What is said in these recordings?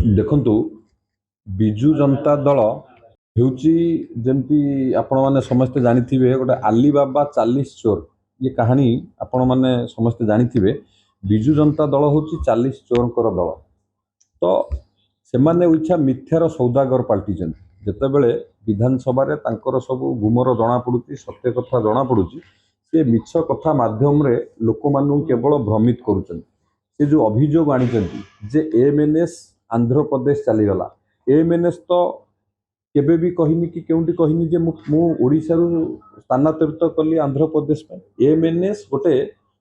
देखंतु बिजु जनता दल होउची जेमती आपण माने समस्त जानिथिबे गोटे अलीबाबा 40 चोर ये कहानी आपण माने समस्त जानिथिबे। बिजु जनता दल होउची 40 चोरकर दल। तो सेमाने इच्छा मिथ्यार सौदागर पाल्टिजन जेतेबेले विधानसभा रे तांकर सब गुमर जना पड़ुची सत्य कथा जना पड़ुची से मिछ कथा माध्यम रे लोक मानु केवल भ्रमित करूछन। से जो अभियोग आनिचंती जे एमएनएस आंध्र प्रदेश चलीगला एमएनएस तो केबे भी कहनी कि केउंटी कहनी जे मु ओडिसा रु स्थानांतरित कली आंध्र प्रदेश पे। एमएनएस गोटे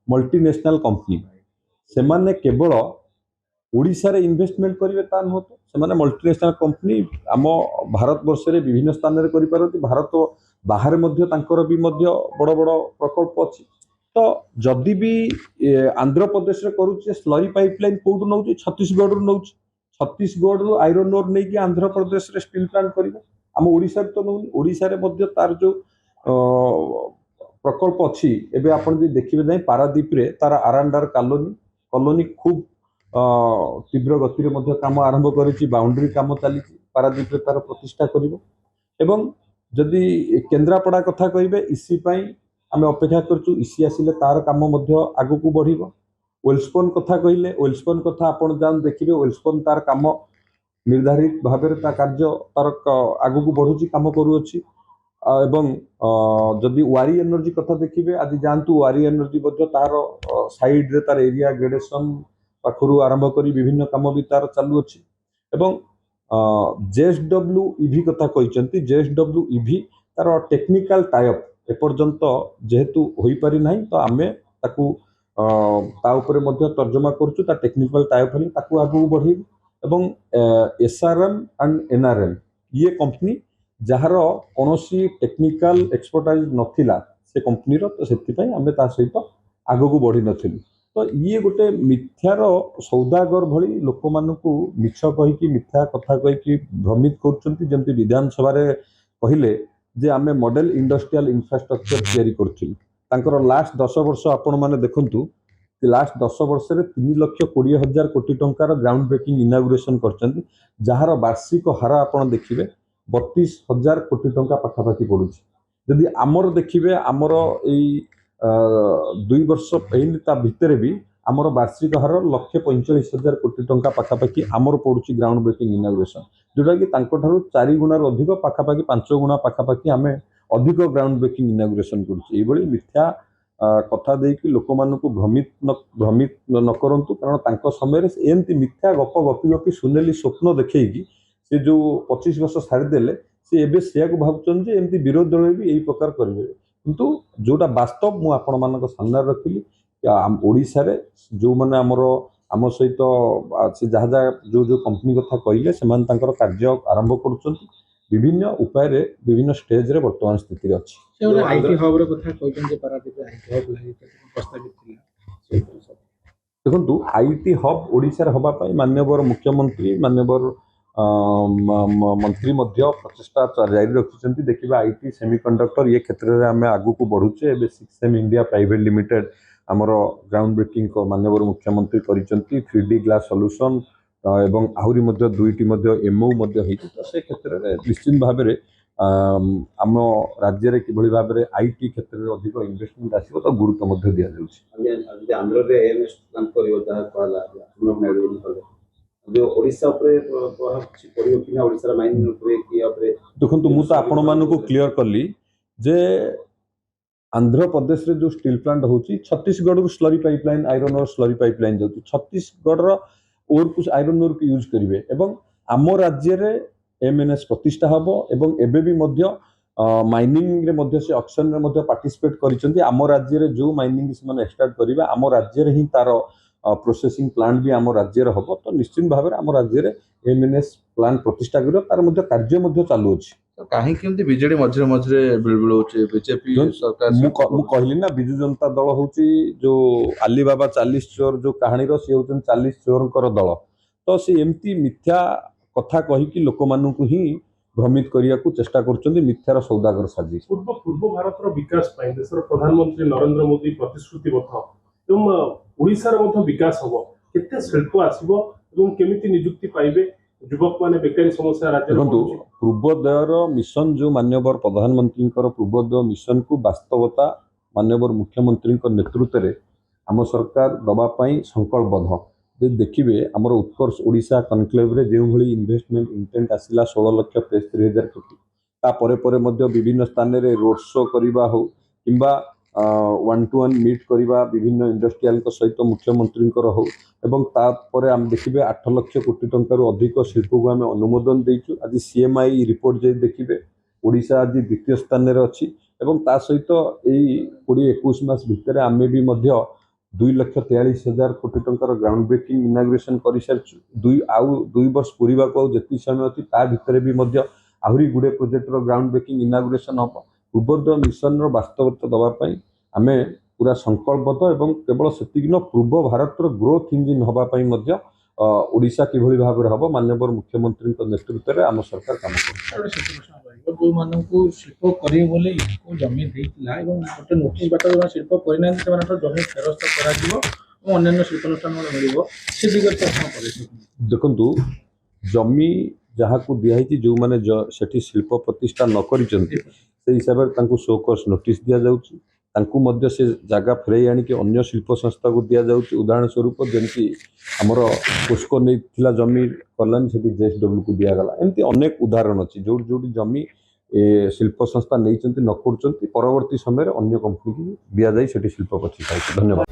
मल्टीनेशनल कंपनी से माने केवल ओडिसा रे इन्वेस्टमेंट करिवे ता न होतो से माने मल्टीनेशनल कंपनी आम भारत वर्ष रे विभिन्न स्थान रे करि पारती। भारत बाहर मध्य तांकर भी मध्य बड़ बड़ प्रकल्प अछि। तो जदि भी आंध्र प्रदेश रे करूचे स्लरी पाइपलाइन कोड नउची छत्तीसगढ़ रु नउची छत्तीसगढ़ रु आयरन ओर नै कि आंध्र प्रदेश रे स्टील प्लांट करिवो। हम ओडिसा रे तो नउनी ओडिसा रे मध्य तार जो प्रकल्प अछि एबे आपण जे देखिबे नै पारादीप रे तार आरांडार कॉलोनी खूब तीव्र गति रे मध्य काम आरंभ करिछि। बाउंड्री काम चली पारादीप रे तार प्रतिष्ठा करिवो। एवं जदि केन्द्रापड़ा कथा कहिबे इसी पई आमे अपेक्षा करछु इसी आसिले तार काम मध्य आगु को बढ़िबो। वेल्सपन कथा कहिले वेल्सपन कथा आपण जान देखिबे वेल्सपन तार काम निर्धारित भाव ता कार्य तार आगु को बढ़ुची काम करूअछि। एवं जदि वारी एनर्जी कथा देखिबे आज जानतु वारी एनर्जी मध्य तार साइड रे तार एरिया ग्रेडेशन पाखरु आरंभ करी विभिन्न काम भी तार चालू अछि। एवं जेएसडब्ल्यू ईवी कथा कहिसंती जेएसडब्ल्यू ईवी तार टेक्निकल टाइप एपर्यंत जेहेतु होई पारि नाही तो आमे ताकू ता ऊपर मध्य तर्जमा करछु ता टेक्निकल टाइप हली ताकू आगु बढ़ी। एवं एसआरएम एंड एनआरएम ये कंपनी जहार कोनोसी टेक्निकल एक्सपर्टाइज नथिला से कंपनी रो तो सेति पई आमे ता सहित आगु को बढ़ी नथिलु। तो ये गोटे मिथ्यार सौदागर भली लोक मानकू मिछ कहि कि मिथ्या कथा कहि कि भ्रमित करछंती। जेमति विधानसभा रे कहिले जे आमे मॉडल इंडस्ट्रियल इंफ्रास्ट्रक्चर तैयारी करथिलु तांकर लास्ट 10 वर्ष आपण माने देखंतु लास्ट 10 वर्ष रे 3,20,000 कोटी टंकार ग्राउंड ब्रेकिंग इनागुरेशन करछंती जहार वार्षिक हारा आपण देखिबे 32,000 कोटी टंका पाखापाखि पड़ुछि। जदि आमर देखिबे आमर एई 2 वर्ष पैन ता भितरे भी आमर वार्षिक हार 1,45,000 कोटी टंका पाखापाखि आमर पड़ुछि ग्राउंड ब्रेकिंग इनागुरेशन जोटा कि तांको ठारू 4 गुणा अधिक पाखापाखि 5 गुणा पाखापाखि आमे अधिक ग्राउंड ब्रेकिंग इनागुरेशन करुछि। एई बळी मिथ्या कथा देकी लोक मानकू भ्रमित न करंतु कारण तांको समय रे एमती मिथ्या गप गपी गपी सुनेली स्वप्न देखैकी से जो 25 वर्ष सारी देले से एबे सेया को भाबुचन जे एमती विरोध दल भी एई प्रकार करिवे किंतु जोटा वास्तव मु आपण मानक सामने रखिली ओडिसा रे जो माने हमरो आम सहित से जहाँ जहाँ जो जो कंपनी कथा कहले से कार्य आरंभ कर विभिन्न उपाय रे विभिन्न स्टेज रे वर्तमान स्थिति रे अछि। से आईटी हब रे कथा कहजन जे पारादीप आईटी हब लागि प्रस्तावित थिला देखंतु आईटी हब ओडिसा रे हबा पई माननीय मुख्यमंत्री माननीय मंत्री मध्य प्रचेष्टा जारी रखिछंती। देखिबा आईटी सेमीकंडक्टर ये क्षेत्र रे हमें आगु को बढ़ुचे एबे 6M इंडिया प्राइवेट लिमिटेड आमर ग्राउंड ब्रेकिंग को माननीय मुख्यमंत्री करिसेंती 3D ग्लास सॉल्यूशन एवं आहुरी मध्य दुईटी मध्य एमओ मध्य हेतु तो से क्षेत्र रे निश्चित भाव रे आम राज्य रे किभली भाव रे आईटी क्षेत्र रे अधिक इन्वेस्टमेंट आसीबो तो गुरुत्व मध्य दिया जाउछि। आंध्र रे एमएस प्लान करियो ता कहला सुनो मेडल कले जो ओडिसा ऊपर प्रभाव पड़ियो कि ना ओडिसा रा माइनिंग ऊपर कि ऊपर देखंतु मु तो आपण मानको क्लियर करली जे आंध्र प्रदेश रे जो स्टील प्लांट होची छत्तीसगढ़ रु स्लरी पाइपलाइन आयरन और स्लरी पाइपलाइन जाउची छत्तीसगढ़ रो और कुछ आयरन और को यूज करिवे एवं आम राज्य रे एमएनएस प्रतिष्ठा हबो एवं एबे भी मध्य माइनिंग रे मध्य से ऑक्शन रे मध्य पार्टिसिपेट करिसेंती। आम राज्य रे जो माइनिंग से माने स्टार्ट करिवे आम राज्य रे ही तार प्रोसेसिंग प्लांट भी आम राज्य रे हबो तो निश्चित भाव रे आम राज्य रे एमएनएस प्लांट प्रतिष्ठा करियो तार मध्य कार्य मध्य चालू अछि। काहे केमती बीजेडी मझरे मझरे बिलबिल होचे बीजेपी सरकार मु कहली ना बिजु जनता दल होची जो अलीबाबा 40 चोर जो कहानी रो से होचन 40 चोरकर दल तो से एमती मिथ्या कथा कहि कि लोक मानकु ही भ्रमित करिया को चेष्टा करछन्ती मिथ्यार सौदागर साजी। पूर्व भारत रो विकास पई देशर प्रधानमंत्री नरेंद्र मोदी प्रतिश्रुतिबद्ध एवं ओडिसा रो मध्य विकास हबो କେତେ ଶିଳ୍ପ ଆସିବ ଏବଂ କେମିତି ନିଯୁକ୍ତି ପାଇବେ ଯୁବକ ମାନେ ବେକାରୀ ସମସ୍ୟା ରାଜ୍ୟରେ ଦେଖନ୍ତୁ ବଢୁଛି। ପୂର୍ବୋଦୟର ମିଶନ ଯେଉଁ ମାନ୍ୟବର ପ୍ରଧାନମନ୍ତ୍ରୀଙ୍କର ପୂର୍ବୋଦୟ ମିଶନକୁ ବାସ୍ତବତା ମାନ୍ୟବର ମୁଖ୍ୟମନ୍ତ୍ରୀଙ୍କ ନେତୃତ୍ୱରେ ଆମ ସରକାର ଦେବା ପାଇଁ ସଂକଳ୍ପବଦ୍ଧ। ଯଦି ଦେଖିବେ ଆମର ଉତ୍କର୍ଷ ଓଡ଼ିଶା କନକ୍ଲେଭରେ ଯେଉଁଭଳି ଇନଭେଷ୍ଟମେଣ୍ଟ ଇଣ୍ଟେଣ୍ଟ ଆସିଲା 16,63,000 କୋଟି ତାପରେ ପରେ ମଧ୍ୟ ବିଭିନ୍ନ ସ୍ଥାନରେ ରୋଡ୍ ଶୋ କରିବା ହଉ କିମ୍ବା 1-to-1 ମିଟ୍ କରିବା ବିଭିନ୍ନ ଇଣ୍ଡଷ୍ଟ୍ରିଆଲଙ୍କ ସହିତ ମୁଖ୍ୟମନ୍ତ୍ରୀଙ୍କର ହଉ ଏବଂ ତାପରେ ଆମେ ଦେଖିବେ 8 ଲକ୍ଷ କୋଟି ଟଙ୍କାରୁ ଅଧିକ ଶିଳ୍ପକୁ ଆମେ ଅନୁମୋଦନ ଦେଇଛୁ। ଆଜି CMI ରିପୋର୍ଟ ଯଦି ଦେଖିବେ ଓଡ଼ିଶା ଆଜି ଦ୍ୱିତୀୟ ସ୍ଥାନରେ ଅଛି ଏବଂ ତା ସହିତ ଏଇ 20-21 ମାସ ଭିତରେ ଆମେ ବି ମଧ୍ୟ 2,43,000 କୋଟି ଟଙ୍କାର ଗ୍ରାଉଣ୍ଡ ବ୍ରେକିଂ ଇନାଗୁରେସନ କରିସାରିଛୁ। ଆଉ 2 ବର୍ଷ ପୁରିବାକୁ ଆଉ ଯେତିକି ସମୟ ଅଛି ତା ଭିତରେ ବି ମଧ୍ୟ ଆହୁରି ଗୁଡ଼େ ପ୍ରୋଜେକ୍ଟର ଗ୍ରାଉଣ୍ଡ ବ୍ରେକିଂ ଇନାଗୁରେସନ ହେବ। ପୂର୍ବୋଦୟ ମିଶନର ବାସ୍ତବତା ଦେବା ପାଇଁ ଆମେ ପୁରା ସଂକଳ୍ପବଦ୍ଧ ଏବଂ କେବଳ ସେତିକି ନୁହଁ ପୂର୍ବ ଭାରତର ଗ୍ରୋଥ ଇଞ୍ଜିନ୍ ହେବା ପାଇଁ ମଧ୍ୟ ଓଡ଼ିଶା କିଭଳି ଭାବରେ ହେବ ମାନ୍ୟବର ମୁଖ୍ୟମନ୍ତ୍ରୀଙ୍କ ନେତୃତ୍ୱରେ ଆମ ସରକାର କାମ କରୁଛି। ଗୋଟେ ଶିଳ୍ପ ପ୍ରଶ୍ନ ରହିବ ଯେଉଁମାନଙ୍କୁ ଶିଳ୍ପ କରିବେ ବୋଲି ଜମି ଦେଇଥିଲା ଏବଂ ଗୋଟେ ନୋଟିସ୍ ବାଟ ଯେଉଁମାନେ ଶିଳ୍ପ କରିନାହାନ୍ତି ସେମାନଙ୍କର ଜମି ଫେରସ୍ତ କରାଯିବ ଏବଂ ଅନ୍ୟାନ୍ୟ ଶିଳ୍ପାନୁଷ୍ଠାନ ମିଳିବ ସେ ଦିଗରେ ତ କ'ଣ ପଦକ୍ଷେପ? ଦେଖନ୍ତୁ ଜମି ଯାହାକୁ ଦିଆହେଇଛି ଯେଉଁମାନେ ସେଠି ଶିଳ୍ପ ପ୍ରତିଷ୍ଠା ନ କରିଛନ୍ତି ସେଇ ହିସାବରେ ତାଙ୍କୁ ସୋକସ୍ ନୋଟିସ୍ ଦିଆଯାଉଛି। ତାଙ୍କୁ ମଧ୍ୟ ସେ ଜାଗା ଫେରାଇ ଆଣିକି ଅନ୍ୟ ଶିଳ୍ପ ସଂସ୍ଥାକୁ ଦିଆଯାଉଛି। ଉଦାହରଣ ସ୍ୱରୂପ ଯେମିତି ଆମର ପୋସ୍କୋ ନେଇଥିଲା ଜମି କଲାନି ସେଠି JSWକୁ ଦିଆଗଲା। ଏମିତି ଅନେକ ଉଦାହରଣ ଅଛି ଯେଉଁଠି ଯେଉଁଠି ଜମି ଶିଳ୍ପ ସଂସ୍ଥା ନେଇଛନ୍ତି ନ କରୁଛନ୍ତି ପରବର୍ତ୍ତୀ ସମୟରେ ଅନ୍ୟ କମ୍ପାନୀକୁ ଦିଆଯାଇ ସେଠି ଶିଳ୍ପ ପ୍ରତିଷ୍ଠା ହେଉଛି। ଧନ୍ୟବାଦ।